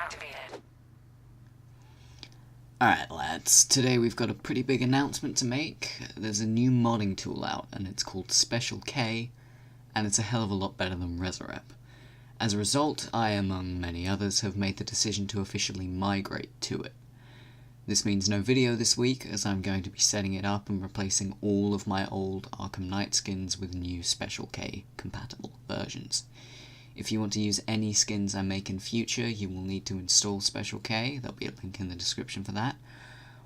activated. Alright lads, today we've got a pretty big announcement to make. There's a new modding tool out and it's called Special K, and it's a hell of a lot better than Resurrep. As a result, I, among many others, have made the decision to officially migrate to it. This means no video this week, as I'm going to be setting it up and replacing all of my old Arkham Knight skins with new Special K compatible versions. If you want to use any skins I make in future, you will need to install Special K. There'll be a link in the description for that.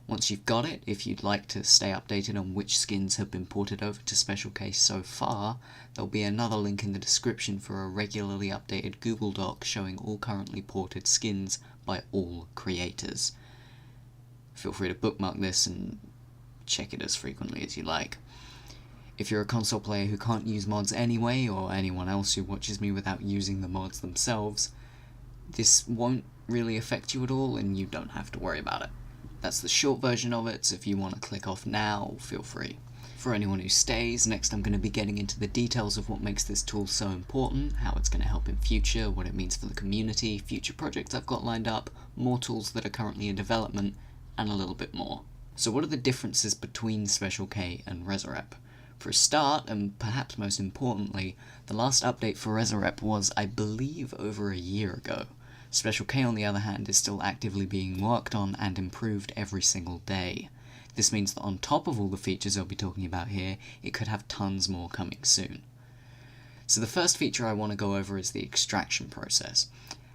Once you've got it, if you'd like to stay updated on which skins have been ported over to Special K so far, there'll be another link in the description for a regularly updated Google Doc showing all currently ported skins by all creators. Feel free to bookmark this and check it as frequently as you like. If you're a console player who can't use mods anyway, or anyone else who watches me without using the mods themselves, this won't really affect you at all and you don't have to worry about it. That's the short version of it, so if you want to click off now, feel free. For anyone who stays, next I'm going to be getting into the details of what makes this tool so important, how it's going to help in future, what it means for the community, future projects I've got lined up, more tools that are currently in development, and a little bit more. So what are the differences between Special K and Resurrep? For a start, and perhaps most importantly, the last update for Resurrep was, I believe, over a year ago. Special K, on the other hand, is still actively being worked on and improved every single day. This means that on top of all the features I'll be talking about here, it could have tons more coming soon. So the first feature I want to go over is the extraction process.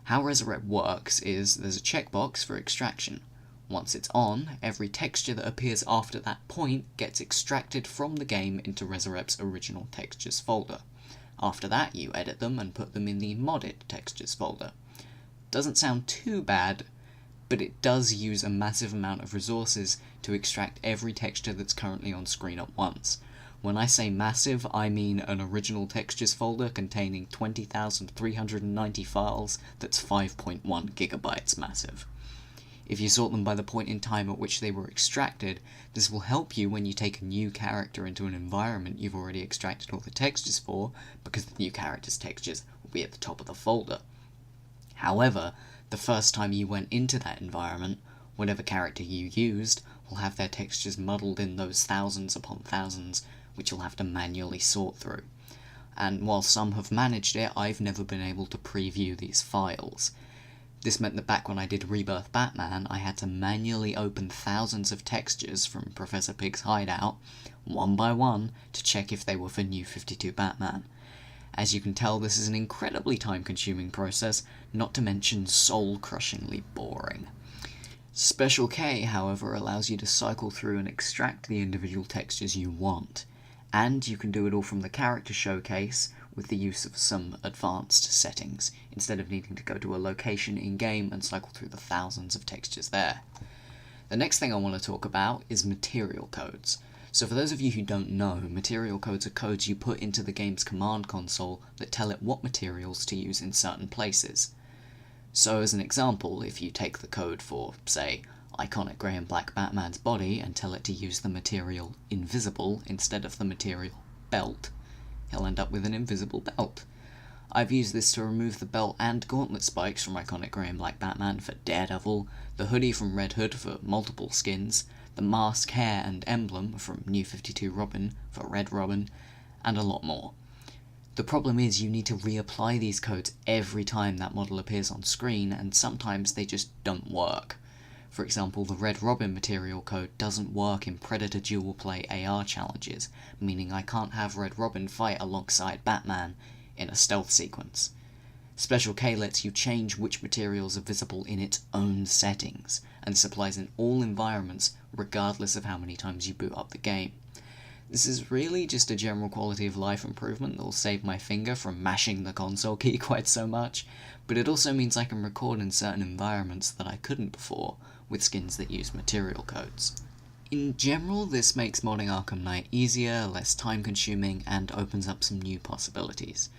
How Resurrep works is there's a checkbox for extraction. Once it's on, every texture that appears after that point gets extracted from the game into Resurrep's original textures folder. After that, you edit them and put them in the modded textures folder. Doesn't sound too bad, but it does use a massive amount of resources to extract every texture that's currently on screen at once. When I say massive, I mean an original textures folder containing 20,390 files that's 5.1 gigabytes massive. If you sort them by the point in time at which they were extracted, this will help you when you take a new character into an environment you've already extracted all the textures for, because the new character's textures will be at the top of the folder. However, the first time you went into that environment, whatever character you used will have their textures muddled in those thousands upon thousands, which you'll have to manually sort through. And while some have managed it, I've never been able to preview these files. This meant that back when I did Rebirth Batman, I had to manually open thousands of textures from Professor Pig's hideout, one by one, to check if they were for New 52 Batman. As you can tell, this is an incredibly time-consuming process, not to mention soul-crushingly boring. Special K, however, allows you to cycle through and extract the individual textures you want, and you can do it all from the character showcase, with the use of some advanced settings, instead of needing to go to a location in-game and cycle through the thousands of textures there. The next thing I want to talk about is material codes. So for those of you who don't know, material codes are codes you put into the game's command console that tell it what materials to use in certain places. So as an example, if you take the code for, say, iconic grey and black Batman's body and tell it to use the material invisible instead of the material belt, he'll end up with an invisible belt. I've used this to remove the belt and gauntlet spikes from iconic grey and black Batman for Daredevil, the hoodie from Red Hood for multiple skins, the mask, hair and emblem from New 52 Robin for Red Robin, and a lot more. The problem is you need to reapply these codes every time that model appears on screen, and sometimes they just don't work. For example, the Red Robin material code doesn't work in Predator Dual Play AR challenges, meaning I can't have Red Robin fight alongside Batman in a stealth sequence. Special K lets you change which materials are visible in its own settings, and supplies in all environments regardless of how many times you boot up the game. This is really just a general quality of life improvement that will save my finger from mashing the console key quite so much, but it also means I can record in certain environments that I couldn't before, with skins that use material codes. In general, this makes modding Arkham Knight easier, less time-consuming, and opens up some new possibilities.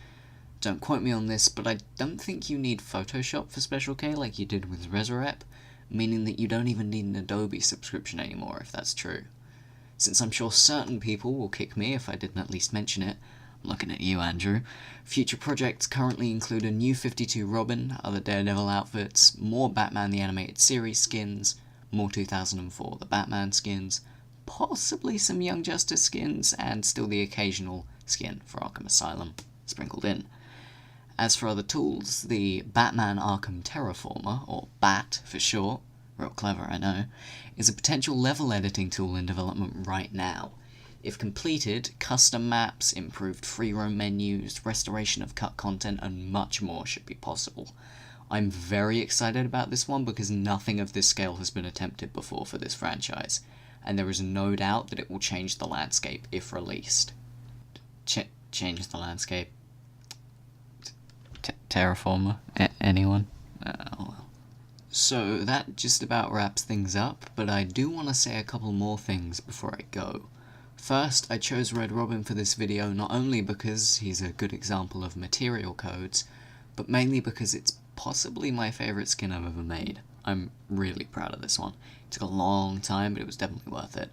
Don't quote me on this, but I don't think you need Photoshop for Special K like you did with Resurrep, meaning that you don't even need an Adobe subscription anymore if that's true. Since I'm sure certain people will kick me if I didn't at least mention it, looking at you, Andrew. Future projects currently include a new 52 Robin, other Daredevil outfits, more Batman the Animated Series skins, more 2004 The Batman skins, possibly some Young Justice skins, and still the occasional skin for Arkham Asylum sprinkled in. As for other tools, the Batman Arkham Terraformer, or BAT for short, real clever I know, is a potential level editing tool in development right now. If completed, custom maps, improved free roam menus, restoration of cut content, and much more should be possible. I'm very excited about this one because nothing of this scale has been attempted before for this franchise, and there is no doubt that it will change the landscape if released. Change the landscape? Terraformer? Anyone? Well. So that just about wraps things up, but I do want to say a couple more things before I go. First, I chose Red Robin for this video not only because he's a good example of material codes, but mainly because it's possibly my favourite skin I've ever made. I'm really proud of this one. It took a long time, but it was definitely worth it.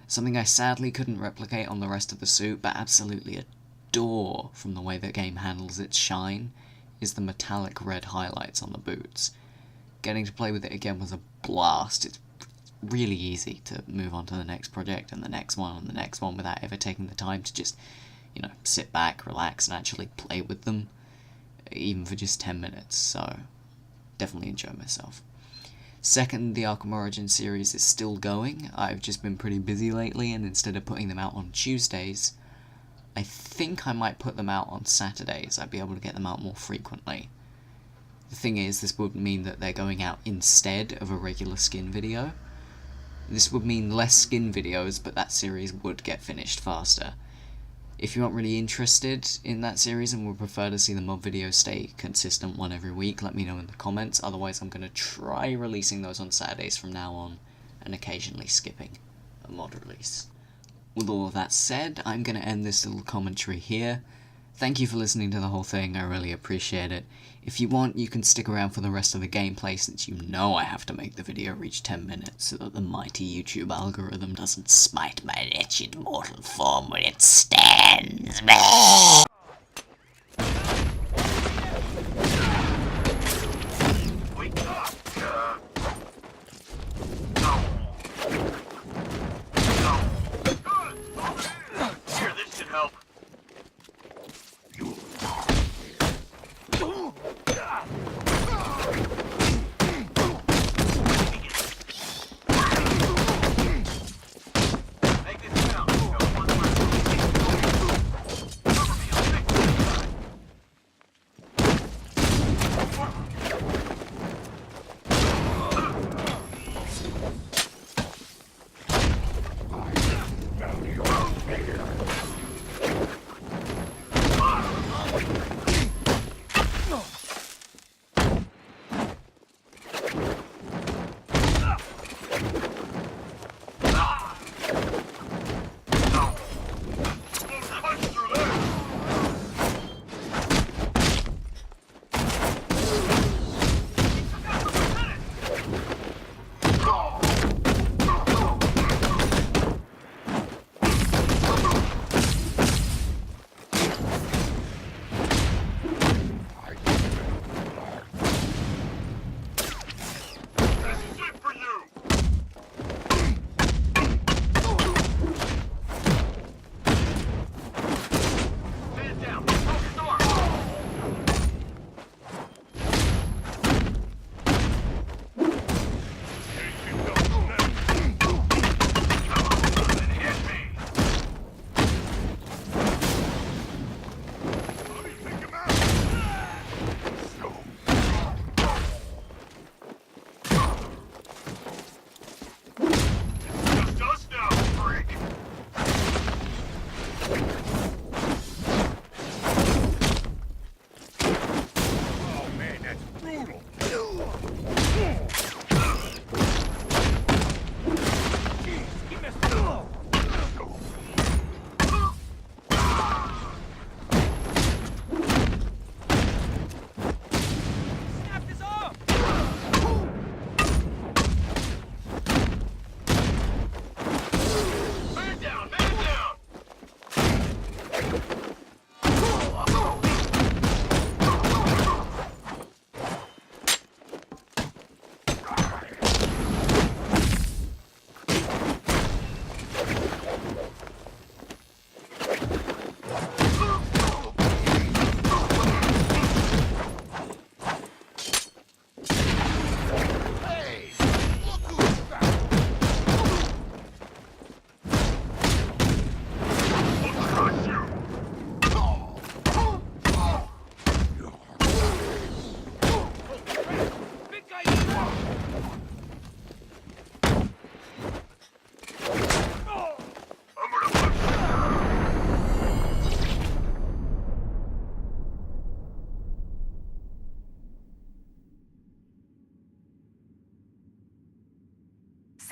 Something I sadly couldn't replicate on the rest of the suit, but absolutely adore from the way the game handles its shine, is the metallic red highlights on the boots. Getting to play with it again was a blast. It's really easy to move on to the next project and the next one and the next one without ever taking the time to just, sit back, relax, and actually play with them, even for just 10 minutes, so definitely enjoy myself. Second, the Arkham Origins series is still going. I've just been pretty busy lately, and instead of putting them out on Tuesdays, I think I might put them out on Saturdays. I'd be able to get them out more frequently. The thing is, this would mean that they're going out instead of a regular skin video. This would mean less skin videos, but that series would get finished faster. If you aren't really interested in that series and would prefer to see the mod videos stay consistent one every week, let me know in the comments. Otherwise, I'm going to try releasing those on Saturdays from now on, and occasionally skipping a mod release. With all of that said, I'm going to end this little commentary here. Thank you for listening to the whole thing, I really appreciate it. If you want, you can stick around for the rest of the gameplay, since you know I have to make the video reach 10 minutes so that the mighty YouTube algorithm doesn't smite my wretched mortal form where it stands. Here, this should help. Make this count. Go one left. Cover me.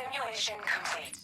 Simulation complete.